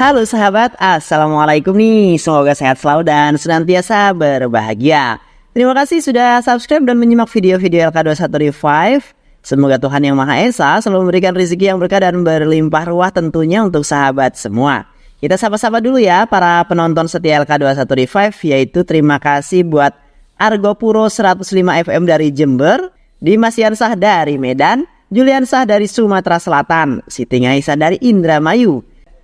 Halo sahabat, Assalamualaikum nih. Semoga sehat selalu dan senantiasa berbahagia. Terima kasih sudah subscribe dan menyimak video-video LK21 Revive. Semoga Tuhan Yang Maha Esa selalu memberikan rezeki yang berkah dan berlimpah ruah tentunya untuk sahabat semua. Kita sapa-sapa dulu ya para penonton setia LK21 Revive, yaitu terima kasih buat Argopuro 105 FM dari Jember, Dimas Yansah dari Medan, Julian Sah dari Sumatera Selatan, Siti Ngaisa dari Indramayu,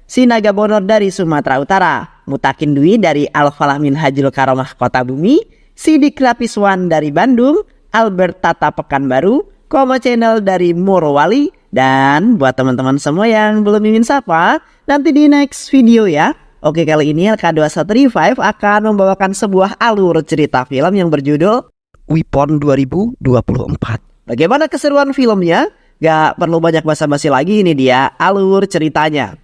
Sinaga Bonor dari Sumatera Utara, Mutakin Dwi dari Al-Falah Minhajul Karomah Kota Bumi, Sidik Rapiswan dari Bandung, Albert Tata Pekanbaru, Koma Channel dari Morowali, dan buat teman-teman semua yang belum mimin sapa, nanti di next video ya. Oke, kali ini LK21 Revive akan membawakan sebuah alur cerita film yang berjudul Weapon 2024. Bagaimana keseruan filmnya? Gak perlu banyak basa-basi lagi, ini dia alur ceritanya.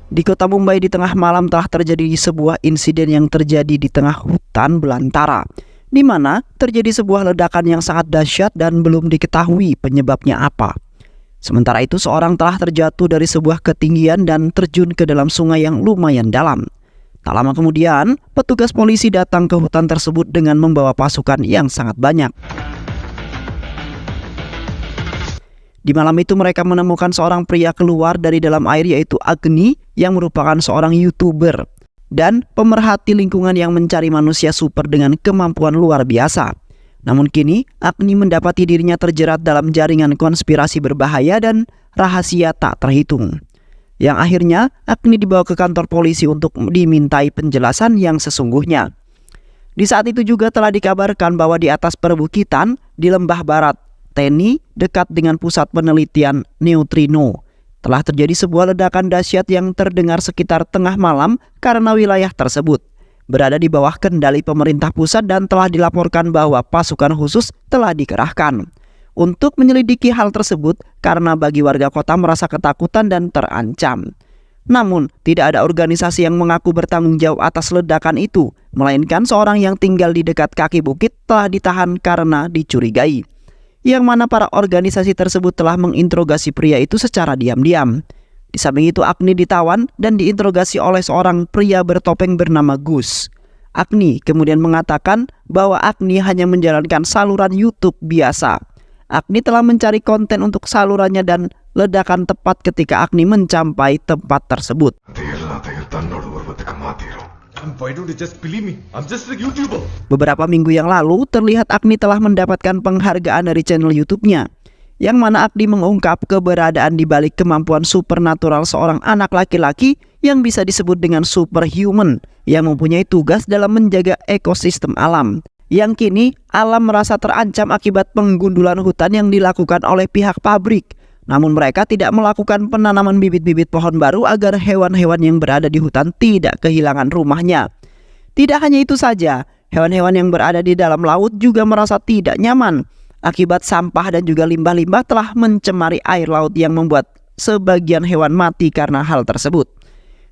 Di kota Mumbai di tengah malam telah terjadi sebuah insiden yang terjadi di tengah hutan belantara, di mana terjadi sebuah ledakan yang sangat dahsyat dan belum diketahui penyebabnya apa. Sementara itu seorang telah terjatuh dari sebuah ketinggian dan terjun ke dalam sungai yang lumayan dalam. Tak lama kemudian, petugas polisi datang ke hutan tersebut dengan membawa pasukan yang sangat banyak. Di malam itu mereka menemukan seorang pria keluar dari dalam air, yaitu Agni yang merupakan seorang YouTuber dan pemerhati lingkungan yang mencari manusia super dengan kemampuan luar biasa. Namun kini Agni mendapati dirinya terjerat dalam jaringan konspirasi berbahaya dan rahasia tak terhitung. Yang akhirnya Agni dibawa ke kantor polisi untuk dimintai penjelasan yang sesungguhnya. Di saat itu juga telah dikabarkan bahwa di atas perbukitan di lembah barat Teni, dekat dengan pusat penelitian neutrino, telah terjadi sebuah ledakan dahsyat yang terdengar sekitar tengah malam karena wilayah tersebut berada di bawah kendali pemerintah pusat dan telah dilaporkan bahwa pasukan khusus telah dikerahkan untuk menyelidiki hal tersebut karena bagi warga kota merasa ketakutan dan terancam. Namun, tidak ada organisasi yang mengaku bertanggung jawab atas ledakan itu, melainkan seorang yang tinggal di dekat kaki bukit telah ditahan karena dicurigai. Yang mana para organisasi tersebut telah menginterogasi pria itu secara diam-diam. Di samping itu Agni ditawan dan diinterogasi oleh seorang pria bertopeng bernama Gus. Agni kemudian mengatakan bahwa Agni hanya menjalankan saluran YouTube biasa. Agni telah mencari konten untuk salurannya dan ledakan tepat ketika Agni mencapai tempat tersebut. Why don't you just believe me? I'm just a YouTuber. Beberapa minggu yang lalu terlihat Agni telah mendapatkan penghargaan dari channel YouTube-nya, yang mana Agni mengungkap keberadaan di balik kemampuan supernatural seorang anak laki-laki yang bisa disebut dengan superhuman, yang mempunyai tugas dalam menjaga ekosistem alam. Yang kini alam merasa terancam akibat penggundulan hutan yang dilakukan oleh pihak pabrik. Namun mereka tidak melakukan penanaman bibit-bibit pohon baru agar hewan-hewan yang berada di hutan tidak kehilangan rumahnya. Tidak hanya itu saja, hewan-hewan yang berada di dalam laut juga merasa tidak nyaman akibat sampah dan juga limbah-limbah telah mencemari air laut yang membuat sebagian hewan mati karena hal tersebut.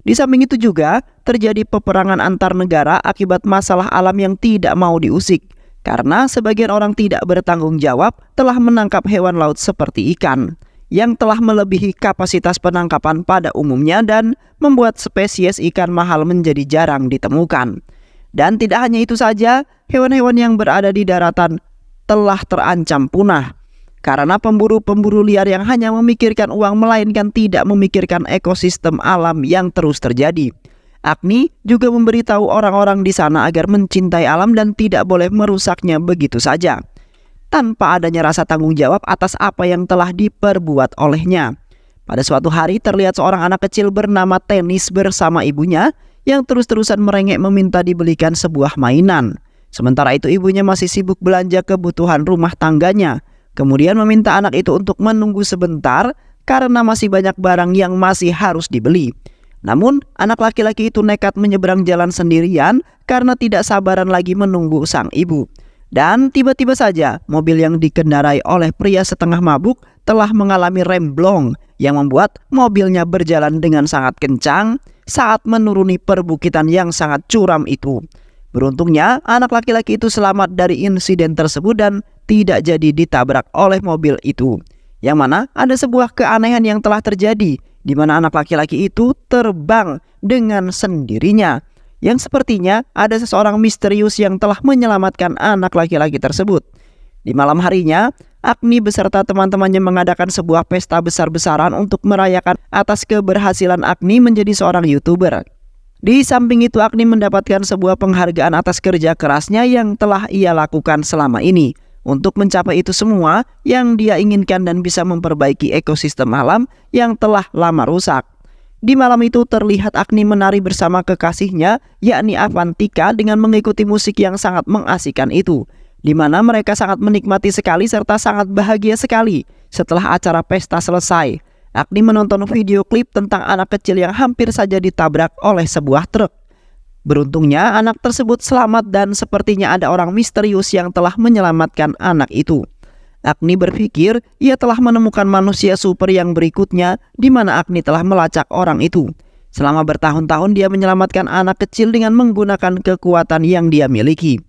Di samping itu juga terjadi peperangan antar negara akibat masalah alam yang tidak mau diusik, karena sebagian orang tidak bertanggung jawab telah menangkap hewan laut seperti ikan yang telah melebihi kapasitas penangkapan pada umumnya dan membuat spesies ikan mahal menjadi jarang ditemukan. Dan tidak hanya itu saja, hewan-hewan yang berada di daratan telah terancam punah karena pemburu-pemburu liar yang hanya memikirkan uang melainkan tidak memikirkan ekosistem alam yang terus terjadi. Agni juga memberitahu orang-orang di sana agar mencintai alam dan tidak boleh merusaknya begitu saja, tanpa adanya rasa tanggung jawab atas apa yang telah diperbuat olehnya. Pada suatu hari terlihat seorang anak kecil bernama Tenis bersama ibunya yang terus-terusan merengek meminta dibelikan sebuah mainan. Sementara itu ibunya masih sibuk belanja kebutuhan rumah tangganya. Kemudian meminta anak itu untuk menunggu sebentar karena masih banyak barang yang masih harus dibeli. Namun anak laki-laki itu nekat menyeberang jalan sendirian karena tidak sabaran lagi menunggu sang ibu. Dan tiba-tiba saja mobil yang dikendarai oleh pria setengah mabuk telah mengalami remblong yang membuat mobilnya berjalan dengan sangat kencang saat menuruni perbukitan yang sangat curam itu. Beruntungnya anak laki-laki itu selamat dari insiden tersebut dan tidak jadi ditabrak oleh mobil itu. Yang mana ada sebuah keanehan yang telah terjadi di mana anak laki-laki itu terbang dengan sendirinya. Yang sepertinya ada seseorang misterius yang telah menyelamatkan anak laki-laki tersebut. Di malam harinya, Agni beserta teman-temannya mengadakan sebuah pesta besar-besaran untuk merayakan atas keberhasilan Agni menjadi seorang YouTuber. Di samping itu, Agni mendapatkan sebuah penghargaan atas kerja kerasnya yang telah ia lakukan selama ini. Untuk mencapai itu semua yang dia inginkan dan bisa memperbaiki ekosistem alam yang telah lama rusak. Di malam itu terlihat Agni menari bersama kekasihnya yakni Avantika dengan mengikuti musik yang sangat mengasihkan itu, di mana mereka sangat menikmati sekali serta sangat bahagia sekali. Setelah acara pesta selesai, Agni menonton video klip tentang anak kecil yang hampir saja ditabrak oleh sebuah truk. Beruntungnya anak tersebut selamat dan sepertinya ada orang misterius yang telah menyelamatkan anak itu. Agni berpikir ia telah menemukan manusia super yang berikutnya, di mana Agni telah melacak orang itu. Selama bertahun-tahun dia menyelamatkan anak kecil dengan menggunakan kekuatan yang dia miliki.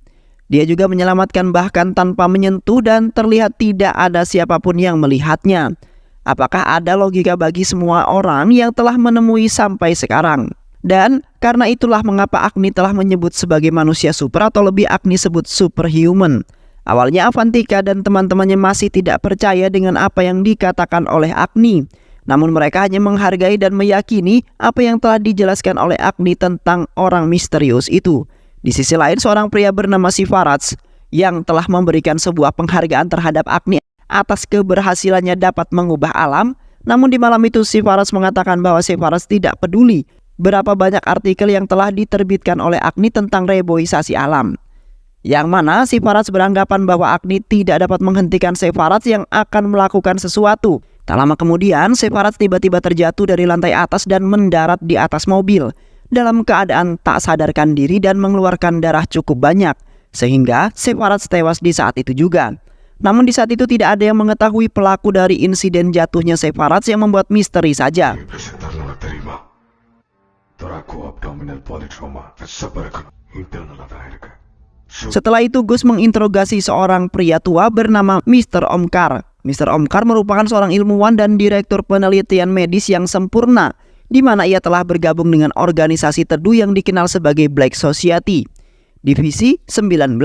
Dia juga menyelamatkan bahkan tanpa menyentuh dan terlihat tidak ada siapapun yang melihatnya. Apakah ada logika bagi semua orang yang telah menemui sampai sekarang? Dan karena itulah mengapa Agni telah menyebut sebagai manusia super atau lebih Agni sebut superhuman. Awalnya Avantika dan teman-temannya masih tidak percaya dengan apa yang dikatakan oleh Agni. Namun mereka hanya menghargai dan meyakini apa yang telah dijelaskan oleh Agni tentang orang misterius itu. Di sisi lain seorang pria bernama Sivarats yang telah memberikan sebuah penghargaan terhadap Agni atas keberhasilannya dapat mengubah alam. Namun di malam itu Sivarats mengatakan bahwa Sivarats tidak peduli berapa banyak artikel yang telah diterbitkan oleh Agni tentang reboisasi alam. Yang mana Sivarats beranggapan bahwa Agni tidak dapat menghentikan Sivarats yang akan melakukan sesuatu. Tak lama kemudian Sivarats tiba-tiba terjatuh dari lantai atas dan mendarat di atas mobil dalam keadaan tak sadarkan diri dan mengeluarkan darah cukup banyak, sehingga Sivarats tewas di saat itu juga. Namun di saat itu tidak ada yang mengetahui pelaku dari insiden jatuhnya Sivarats yang membuat misteri saja. Setelah itu Gus menginterogasi seorang pria tua bernama Mr. Omkar. Mr. Omkar merupakan seorang ilmuwan dan direktur penelitian medis yang sempurna, di mana ia telah bergabung dengan organisasi teduh yang dikenal sebagai Black Society, Divisi 19.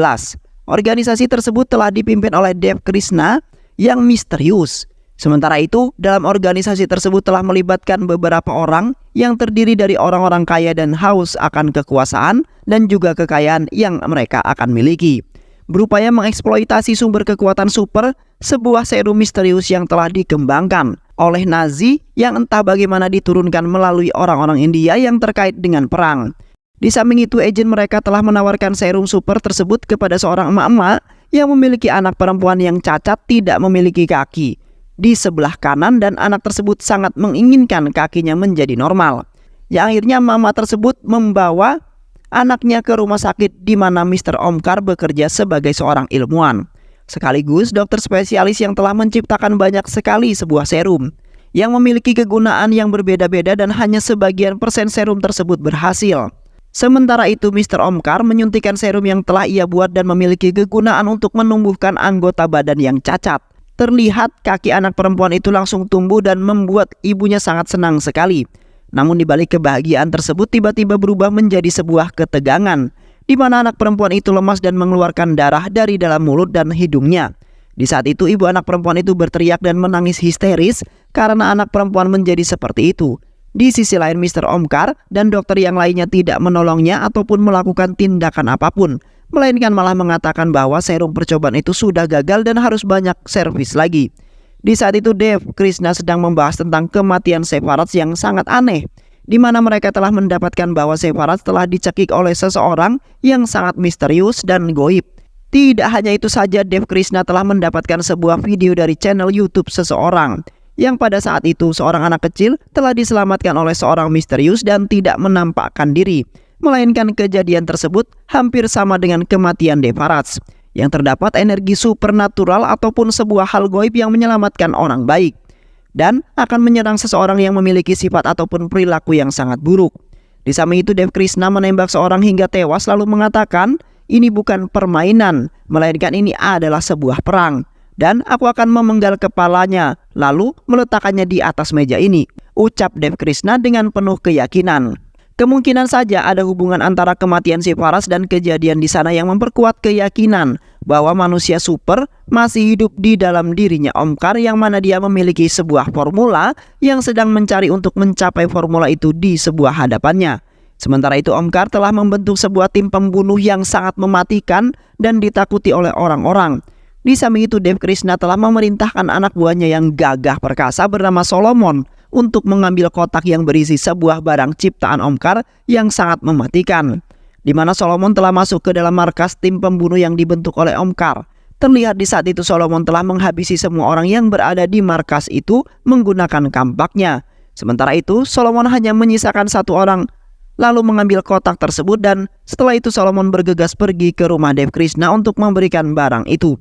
Organisasi tersebut telah dipimpin oleh Dev Krishna yang misterius. Sementara itu, dalam organisasi tersebut telah melibatkan beberapa orang yang terdiri dari orang-orang kaya dan haus akan kekuasaan dan juga kekayaan yang mereka akan miliki. Berupaya mengeksploitasi sumber kekuatan super, sebuah serum misterius yang telah dikembangkan oleh Nazi yang entah bagaimana diturunkan melalui orang-orang India yang terkait dengan perang. Di samping itu, agen mereka telah menawarkan serum super tersebut kepada seorang emak-emak yang memiliki anak perempuan yang cacat tidak memiliki kaki di sebelah kanan, dan anak tersebut sangat menginginkan kakinya menjadi normal. Yang akhirnya mama tersebut membawa anaknya ke rumah sakit di mana Mr. Omkar bekerja sebagai seorang ilmuwan, sekaligus dokter spesialis yang telah menciptakan banyak sekali sebuah serum yang memiliki kegunaan yang berbeda-beda dan hanya sebagian persen serum tersebut berhasil. Sementara itu Mr. Omkar menyuntikkan serum yang telah ia buat dan memiliki kegunaan untuk menumbuhkan anggota badan yang cacat. Terlihat kaki anak perempuan itu langsung tumbuh dan membuat ibunya sangat senang sekali. Namun di balik kebahagiaan tersebut tiba-tiba berubah menjadi sebuah ketegangan, di mana anak perempuan itu lemas dan mengeluarkan darah dari dalam mulut dan hidungnya. Di saat itu ibu anak perempuan itu berteriak dan menangis histeris karena anak perempuan menjadi seperti itu. Di sisi lain Mr. Omkar dan dokter yang lainnya tidak menolongnya ataupun melakukan tindakan apapun, melainkan malah mengatakan bahwa serum percobaan itu sudah gagal dan harus banyak servis lagi. Di saat itu Dev Krishna sedang membahas tentang kematian Sivarats yang sangat aneh, di mana mereka telah mendapatkan bahwa Sivarats telah dicekik oleh seseorang yang sangat misterius dan goib. Tidak hanya itu saja, Dev Krishna telah mendapatkan sebuah video dari channel YouTube seseorang yang pada saat itu seorang anak kecil telah diselamatkan oleh seorang misterius dan tidak menampakkan diri, melainkan kejadian tersebut hampir sama dengan kematian Sivarats, yang terdapat energi supernatural ataupun sebuah hal goib yang menyelamatkan orang baik, dan akan menyerang seseorang yang memiliki sifat ataupun perilaku yang sangat buruk. Di samping itu, Dev Krishna menembak seorang hingga tewas lalu mengatakan, "Ini bukan permainan, melainkan ini adalah sebuah perang. Dan aku akan memenggal kepalanya, lalu meletakkannya di atas meja ini," ucap Dev Krishna dengan penuh keyakinan. Kemungkinan saja ada hubungan antara kematian si Paras dan kejadian di sana yang memperkuat keyakinan bahwa manusia super masih hidup di dalam dirinya Omkar, yang mana dia memiliki sebuah formula yang sedang mencari untuk mencapai formula itu di sebuah hadapannya. Sementara itu, Omkar telah membentuk sebuah tim pembunuh yang sangat mematikan dan ditakuti oleh orang-orang. Di samping itu, Dev Krishna telah memerintahkan anak buahnya yang gagah perkasa bernama Solomon untuk mengambil kotak yang berisi sebuah barang ciptaan Omkar yang sangat mematikan, di mana Solomon telah masuk ke dalam markas tim pembunuh yang dibentuk oleh Omkar. Terlihat di saat itu Solomon telah menghabisi semua orang yang berada di markas itu menggunakan kampaknya. Sementara itu, Solomon hanya menyisakan satu orang, lalu mengambil kotak tersebut, dan setelah itu Solomon bergegas pergi ke rumah Dev Krishna untuk memberikan barang itu.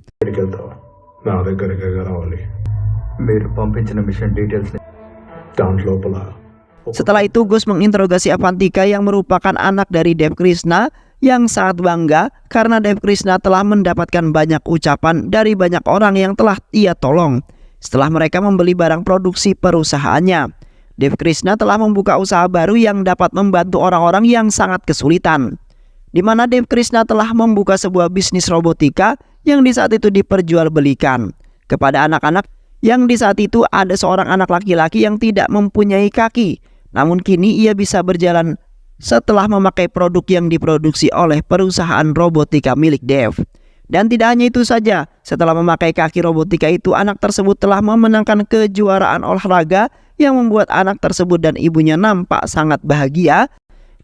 Setelah itu, Gus menginterogasi Avantika yang merupakan anak dari Dev Krishna yang sangat bangga karena Dev Krishna telah mendapatkan banyak ucapan dari banyak orang yang telah ia tolong setelah mereka membeli barang produksi perusahaannya. Dev Krishna telah membuka usaha baru yang dapat membantu orang-orang yang sangat kesulitan, di mana Dev Krishna telah membuka sebuah bisnis robotika yang di saat itu diperjualbelikan kepada anak-anak, yang di saat itu ada seorang anak laki-laki yang tidak mempunyai kaki, namun kini ia bisa berjalan setelah memakai produk yang diproduksi oleh perusahaan robotika milik Dev. Dan tidak hanya itu saja, setelah memakai kaki robotika itu, anak tersebut telah memenangkan kejuaraan olahraga yang membuat anak tersebut dan ibunya nampak sangat bahagia.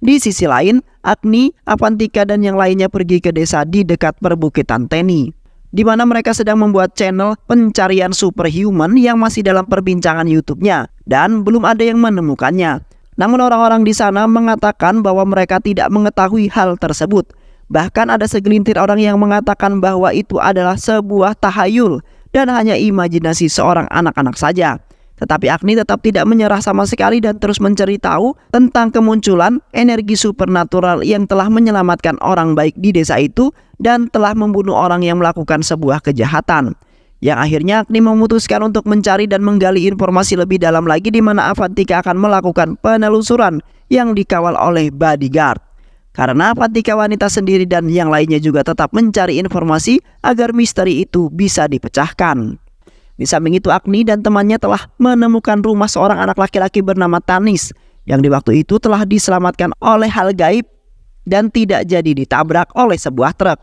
Di sisi lain, Agni, Avantika, dan yang lainnya pergi ke desa di dekat perbukitan Teni, di mana mereka sedang membuat channel pencarian superhuman yang masih dalam perbincangan YouTube-nya dan belum ada yang menemukannya. Namun orang-orang di sana mengatakan bahwa mereka tidak mengetahui hal tersebut. Bahkan ada segelintir orang yang mengatakan bahwa itu adalah sebuah tahayul dan hanya imajinasi seorang anak-anak saja. Tetapi Agni tetap tidak menyerah sama sekali dan terus mencari tahu tentang kemunculan energi supernatural yang telah menyelamatkan orang baik di desa itu dan telah membunuh orang yang melakukan sebuah kejahatan. Yang akhirnya Agni memutuskan untuk mencari dan menggali informasi lebih dalam lagi, di mana Avantika akan melakukan penelusuran yang dikawal oleh bodyguard. Karena Avantika wanita sendiri dan yang lainnya juga tetap mencari informasi agar misteri itu bisa dipecahkan. Di samping itu, Agni dan temannya telah menemukan rumah seorang anak laki-laki bernama Tanis yang di waktu itu telah diselamatkan oleh hal gaib dan tidak jadi ditabrak oleh sebuah truk.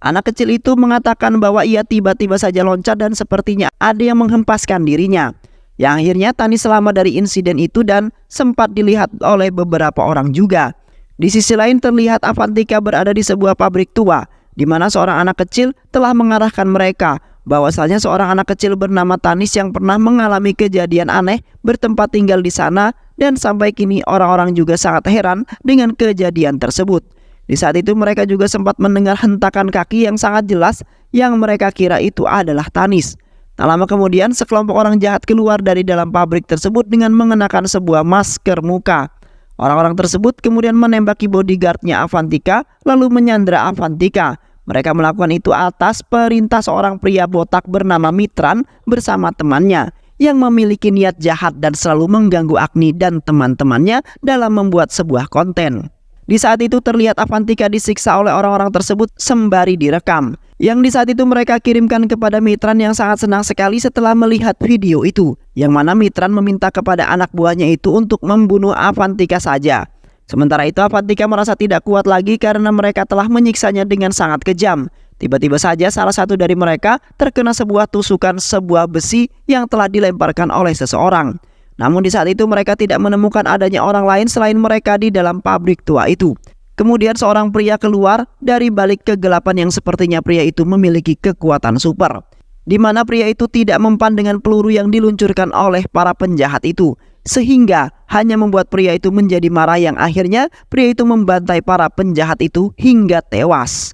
Anak kecil itu mengatakan bahwa ia tiba-tiba saja loncat dan sepertinya ada yang menghempaskan dirinya. Yang akhirnya Tanis selamat dari insiden itu dan sempat dilihat oleh beberapa orang juga. Di sisi lain terlihat Avantika berada di sebuah pabrik tua, di mana seorang anak kecil telah mengarahkan mereka bahwasanya seorang anak kecil bernama Tanis yang pernah mengalami kejadian aneh bertempat tinggal di sana, dan sampai kini orang-orang juga sangat heran dengan kejadian tersebut. Di saat itu mereka juga sempat mendengar hentakan kaki yang sangat jelas yang mereka kira itu adalah Tanis. Tak lama kemudian sekelompok orang jahat keluar dari dalam pabrik tersebut dengan mengenakan sebuah masker muka. Orang-orang tersebut kemudian menembaki bodyguardnya Avantika lalu menyandra Avantika. Mereka melakukan itu atas perintah seorang pria botak bernama Mitran bersama temannya yang memiliki niat jahat dan selalu mengganggu Agni dan teman-temannya dalam membuat sebuah konten. Di saat itu terlihat Avantika disiksa oleh orang-orang tersebut sembari direkam, yang di saat itu mereka kirimkan kepada Mitran yang sangat senang sekali setelah melihat video itu, yang mana Mitran meminta kepada anak buahnya itu untuk membunuh Avantika saja. Sementara itu Avantika merasa tidak kuat lagi karena mereka telah menyiksanya dengan sangat kejam. Tiba-tiba saja salah satu dari mereka terkena sebuah tusukan sebuah besi yang telah dilemparkan oleh seseorang. Namun di saat itu mereka tidak menemukan adanya orang lain selain mereka di dalam pabrik tua itu. Kemudian seorang pria keluar dari balik kegelapan yang sepertinya pria itu memiliki kekuatan super, di mana pria itu tidak mempan dengan peluru yang diluncurkan oleh para penjahat itu, sehingga hanya membuat pria itu menjadi marah, yang akhirnya pria itu membantai para penjahat itu hingga tewas.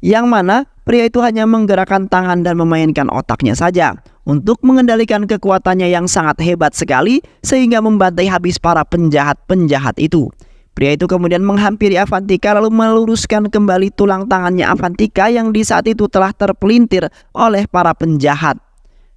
Yang mana pria itu hanya menggerakkan tangan dan memainkan otaknya saja untuk mengendalikan kekuatannya yang sangat hebat sekali sehingga membantai habis para penjahat-penjahat itu. Pria itu kemudian menghampiri Avantika lalu meluruskan kembali tulang tangannya Avantika yang di saat itu telah terpelintir oleh para penjahat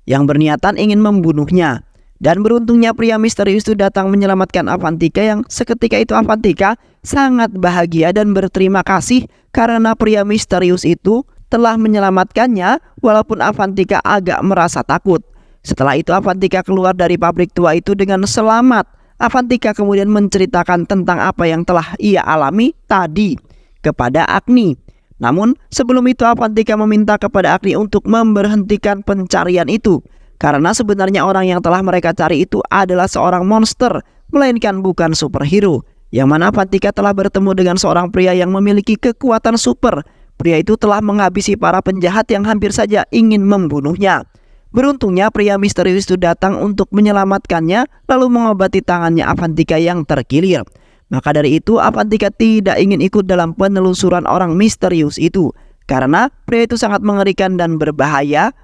yang berniatan ingin membunuhnya. Dan beruntungnya pria misterius itu datang menyelamatkan Avantika yang seketika itu Avantika sangat bahagia dan berterima kasih karena pria misterius itu telah menyelamatkannya walaupun Avantika agak merasa takut. Setelah itu Avantika keluar dari pabrik tua itu dengan selamat. Avantika kemudian menceritakan tentang apa yang telah ia alami tadi kepada Agni. Namun sebelum itu Avantika meminta kepada Agni untuk memberhentikan pencarian itu, karena sebenarnya orang yang telah mereka cari itu adalah seorang monster, melainkan bukan superhero. Yang mana Avantika telah bertemu dengan seorang pria yang memiliki kekuatan super. Pria itu telah menghabisi para penjahat yang hampir saja ingin membunuhnya. Beruntungnya pria misterius itu datang untuk menyelamatkannya lalu mengobati tangannya Avantika yang terkilir. Maka dari itu Avantika tidak ingin ikut dalam penelusuran orang misterius itu, karena pria itu sangat mengerikan dan berbahaya,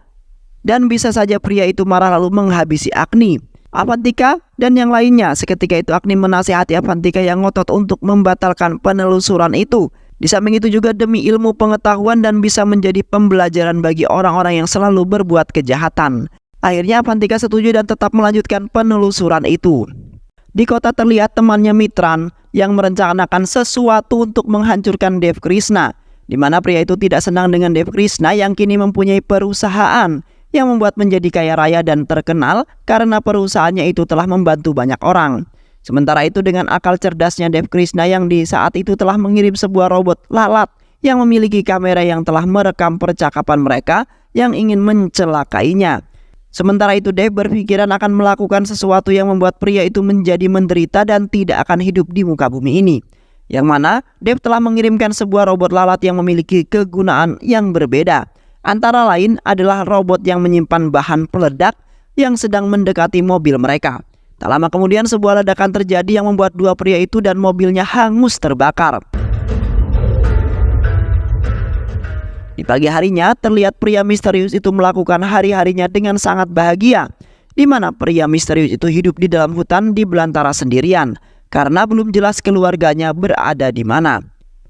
dan bisa saja pria itu marah lalu menghabisi Agni. Avantika dan yang lainnya seketika itu Agni menasihati Avantika yang ngotot untuk membatalkan penelusuran itu. Di samping itu juga demi ilmu pengetahuan dan bisa menjadi pembelajaran bagi orang-orang yang selalu berbuat kejahatan. Akhirnya Avantika setuju dan tetap melanjutkan penelusuran itu. Di kota terlihat temannya Mitran yang merencanakan sesuatu untuk menghancurkan Dev Krishna, di mana pria itu tidak senang dengan Dev Krishna yang kini mempunyai perusahaan yang membuat menjadi kaya raya dan terkenal karena perusahaannya itu telah membantu banyak orang. Sementara itu dengan akal cerdasnya Dev Krishna yang di saat itu telah mengirim sebuah robot lalat yang memiliki kamera yang telah merekam percakapan mereka yang ingin mencelakainya. Sementara itu Dev berpikiran akan melakukan sesuatu yang membuat pria itu menjadi menderita dan tidak akan hidup di muka bumi ini. Yang mana Dev telah mengirimkan sebuah robot lalat yang memiliki kegunaan yang berbeda. Antara lain adalah robot yang menyimpan bahan peledak yang sedang mendekati mobil mereka. Tak lama kemudian sebuah ledakan terjadi yang membuat dua pria itu dan mobilnya hangus terbakar. Di pagi harinya terlihat pria misterius itu melakukan hari-harinya dengan sangat bahagia, di mana pria misterius itu hidup di dalam hutan di belantara sendirian karena belum jelas keluarganya berada di mana.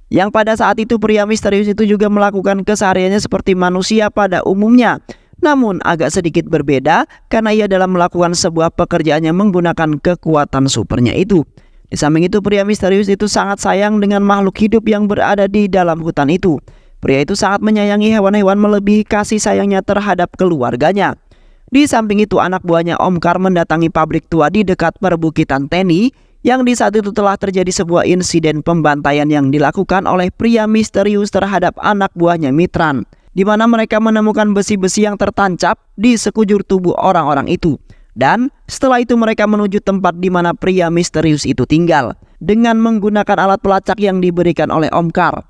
Yang pada saat itu pria misterius itu juga melakukan kesehariannya seperti manusia pada umumnya, namun agak sedikit berbeda karena ia dalam melakukan sebuah pekerjaannya menggunakan kekuatan supernya itu. Di samping itu pria misterius itu sangat sayang dengan makhluk hidup yang berada di dalam hutan itu. Pria itu sangat menyayangi hewan-hewan melebihi kasih sayangnya terhadap keluarganya. Di samping itu anak buahnya Omkar mendatangi pabrik tua di dekat perbukitan Teni yang di saat itu telah terjadi sebuah insiden pembantaian yang dilakukan oleh pria misterius terhadap anak buahnya Mitran, di mana mereka menemukan besi-besi yang tertancap di sekujur tubuh orang-orang itu. Dan setelah itu mereka menuju tempat di mana pria misterius itu tinggal dengan menggunakan alat pelacak yang diberikan oleh Omkar.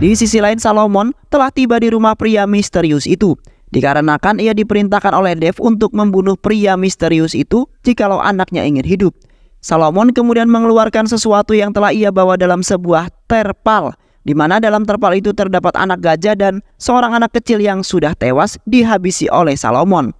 Di sisi lain Salomon telah tiba di rumah pria misterius itu, dikarenakan ia diperintahkan oleh Dev untuk membunuh pria misterius itu jikalau anaknya ingin hidup. Salomon kemudian mengeluarkan sesuatu yang telah ia bawa dalam sebuah terpal, di mana dalam terpal itu terdapat anak gajah dan seorang anak kecil yang sudah tewas dihabisi oleh Salomon.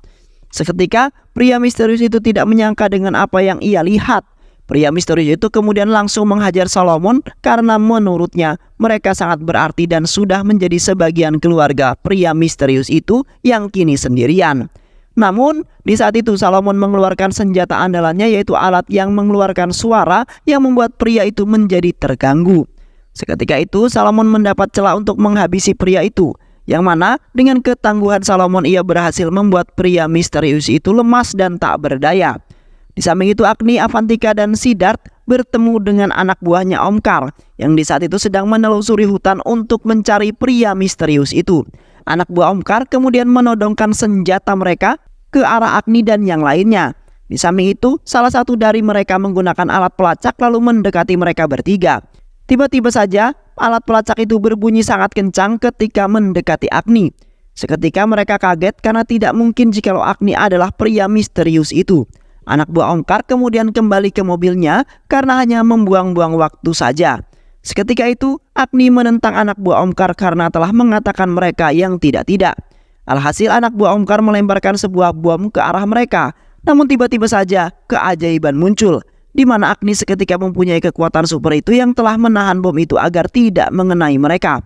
Seketika pria misterius itu tidak menyangka dengan apa yang ia lihat. Pria misterius itu kemudian langsung menghajar Salomon karena menurutnya mereka sangat berarti dan sudah menjadi sebagian keluarga pria misterius itu yang kini sendirian. Namun di saat itu Salomon mengeluarkan senjata andalannya, yaitu alat yang mengeluarkan suara yang membuat pria itu menjadi terganggu. Seketika itu Salomon mendapat celah untuk menghabisi pria itu, yang mana dengan ketangguhan Salomon ia berhasil membuat pria misterius itu lemas dan tak berdaya. Di samping itu Agni, Avantika dan Siddharth bertemu dengan anak buahnya Omkar yang di saat itu sedang menelusuri hutan untuk mencari pria misterius itu. Anak buah Omkar kemudian menodongkan senjata mereka ke arah Agni dan yang lainnya. Di samping itu salah satu dari mereka menggunakan alat pelacak lalu mendekati mereka bertiga. Tiba-tiba saja alat pelacak itu berbunyi sangat kencang ketika mendekati Agni. Seketika mereka kaget karena tidak mungkin jikalau Agni adalah pria misterius itu. Anak buah Omkar kemudian kembali ke mobilnya karena hanya membuang-buang waktu saja. Seketika itu, Agni menentang anak buah Omkar karena telah mengatakan mereka yang tidak-tidak. Alhasil anak buah Omkar melemparkan sebuah bom ke arah mereka. Namun tiba-tiba saja keajaiban muncul, di mana Agni seketika mempunyai kekuatan super itu yang telah menahan bom itu agar tidak mengenai mereka.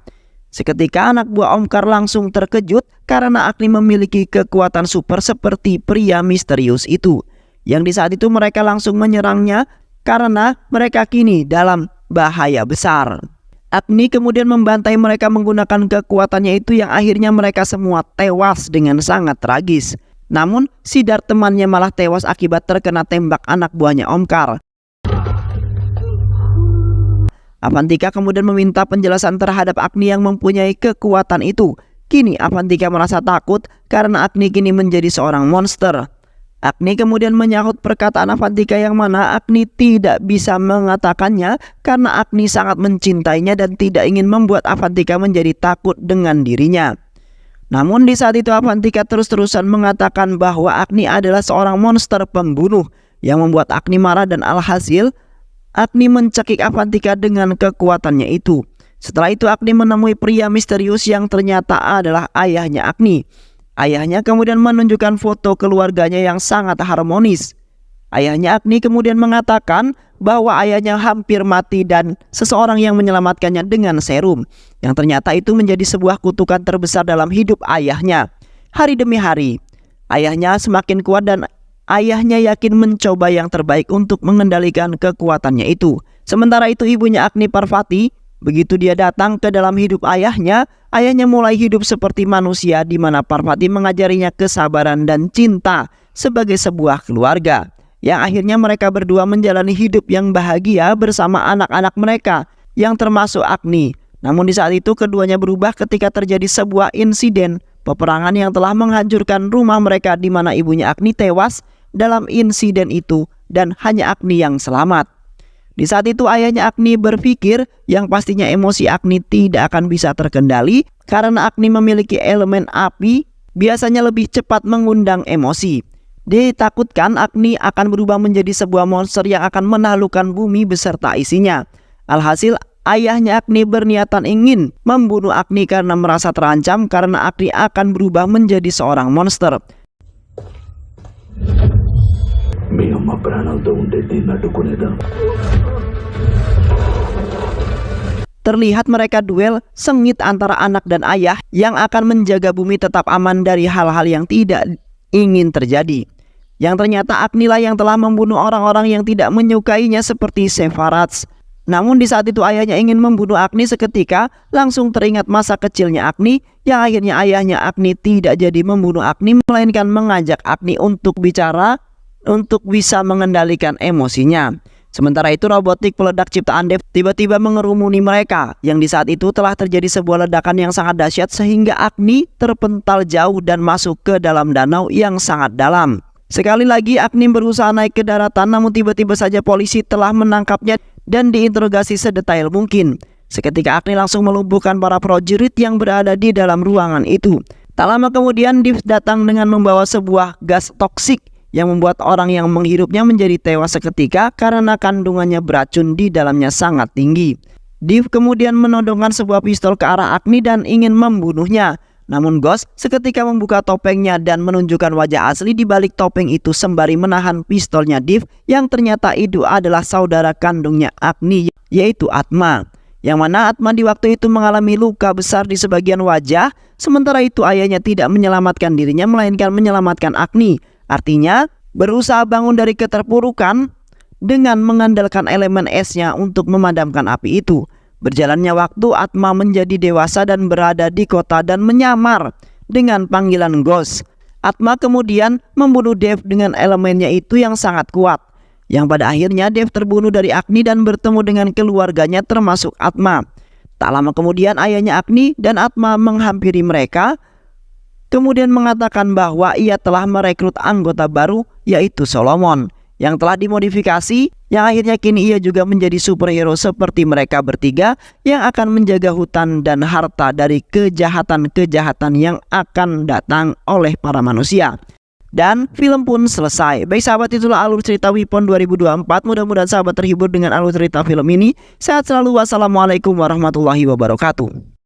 Seketika anak buah Omkar langsung terkejut karena Agni memiliki kekuatan super seperti pria misterius itu. Yang di saat itu mereka langsung menyerangnya karena mereka kini dalam bahaya besar. Agni kemudian membantai mereka menggunakan kekuatannya itu yang akhirnya mereka semua tewas dengan sangat tragis. Namun Sidar temannya malah tewas akibat terkena tembak anak buahnya Omkar. Avantika kemudian meminta penjelasan terhadap Agni yang mempunyai kekuatan itu. Kini Avantika merasa takut karena Agni kini menjadi seorang monster. Agni kemudian menyahut perkataan Avantika yang mana Agni tidak bisa mengatakannya karena Agni sangat mencintainya dan tidak ingin membuat Avantika menjadi takut dengan dirinya. Namun di saat itu Avantika terus-terusan mengatakan bahwa Agni adalah seorang monster pembunuh yang membuat Agni marah dan alhasil Agni mencekik Avantika dengan kekuatannya itu. Setelah itu Agni menemui pria misterius yang ternyata adalah ayahnya Agni. Ayahnya kemudian menunjukkan foto keluarganya yang sangat harmonis. Ayahnya Agni kemudian mengatakan bahwa ayahnya hampir mati dan seseorang yang menyelamatkannya dengan serum. Yang ternyata itu menjadi sebuah kutukan terbesar dalam hidup ayahnya. Hari demi hari, ayahnya semakin kuat dan ayahnya yakin mencoba yang terbaik untuk mengendalikan kekuatannya itu. Sementara itu ibunya Agni Parvati, begitu dia datang ke dalam hidup ayahnya, ayahnya mulai hidup seperti manusia di mana Parvati mengajarinya kesabaran dan cinta sebagai sebuah keluarga. Yang akhirnya mereka berdua menjalani hidup yang bahagia bersama anak-anak mereka yang termasuk Agni. Namun di saat itu keduanya berubah ketika terjadi sebuah insiden peperangan yang telah menghancurkan rumah mereka di mana ibunya Agni tewas dalam insiden itu dan hanya Agni yang selamat. Di saat itu ayahnya Agni berpikir yang pastinya emosi Agni tidak akan bisa terkendali karena Agni memiliki elemen api biasanya lebih cepat mengundang emosi. Ditakutkan Agni akan berubah menjadi sebuah monster yang akan menaklukkan bumi beserta isinya. Alhasil ayahnya Agni berniatan ingin membunuh Agni karena merasa terancam karena Agni akan berubah menjadi seorang monster. Terlihat mereka duel sengit antara anak dan ayah yang akan menjaga bumi tetap aman dari hal-hal yang tidak ingin terjadi. Yang ternyata Agni lah yang telah membunuh orang-orang yang tidak menyukainya seperti Sevarats. Namun di saat itu ayahnya ingin membunuh Agni seketika langsung teringat masa kecilnya Agni yang akhirnya ayahnya Agni tidak jadi membunuh Agni melainkan mengajak Agni untuk bicara untuk bisa mengendalikan emosinya. Sementara itu robotik peledak ciptaan Dev tiba-tiba mengerumuni mereka yang di saat itu telah terjadi sebuah ledakan yang sangat dahsyat sehingga Agni terpental jauh dan masuk ke dalam danau yang sangat dalam. Sekali lagi Agni berusaha naik ke daratan namun tiba-tiba saja polisi telah menangkapnya dan diinterogasi sedetail mungkin. Seketika Agni langsung melumpuhkan para prajurit yang berada di dalam ruangan itu. Tak lama kemudian Dev datang dengan membawa sebuah gas toksik yang membuat orang yang menghirupnya menjadi tewas seketika karena kandungannya beracun di dalamnya sangat tinggi. Dev kemudian menodongkan sebuah pistol ke arah Agni dan ingin membunuhnya. Namun Ghost seketika membuka topengnya dan menunjukkan wajah asli di balik topeng itu sembari menahan pistolnya Dev yang ternyata itu adalah saudara kandungnya Agni yaitu Atma. Yang mana Atma di waktu itu mengalami luka besar di sebagian wajah, sementara itu ayahnya tidak menyelamatkan dirinya melainkan menyelamatkan Agni. Artinya berusaha bangun dari keterpurukan dengan mengandalkan elemen esnya untuk memadamkan api itu. Berjalannya waktu Atma menjadi dewasa dan berada di kota dan menyamar dengan panggilan Ghost. Atma kemudian membunuh Dev dengan elemennya itu yang sangat kuat. Yang pada akhirnya Dev terbunuh dari Agni dan bertemu dengan keluarganya termasuk Atma. Tak lama kemudian ayahnya Agni dan Atma menghampiri mereka. Kemudian mengatakan bahwa ia telah merekrut anggota baru yaitu Solomon yang telah dimodifikasi yang akhirnya kini ia juga menjadi superhero seperti mereka bertiga yang akan menjaga hutan dan harta dari kejahatan-kejahatan yang akan datang oleh para manusia. Dan film pun selesai. Baik sahabat, itulah alur cerita Weapon 2024. Mudah-mudahan sahabat terhibur dengan alur cerita film ini. Sehat selalu. Wassalamualaikum warahmatullahi wabarakatuh.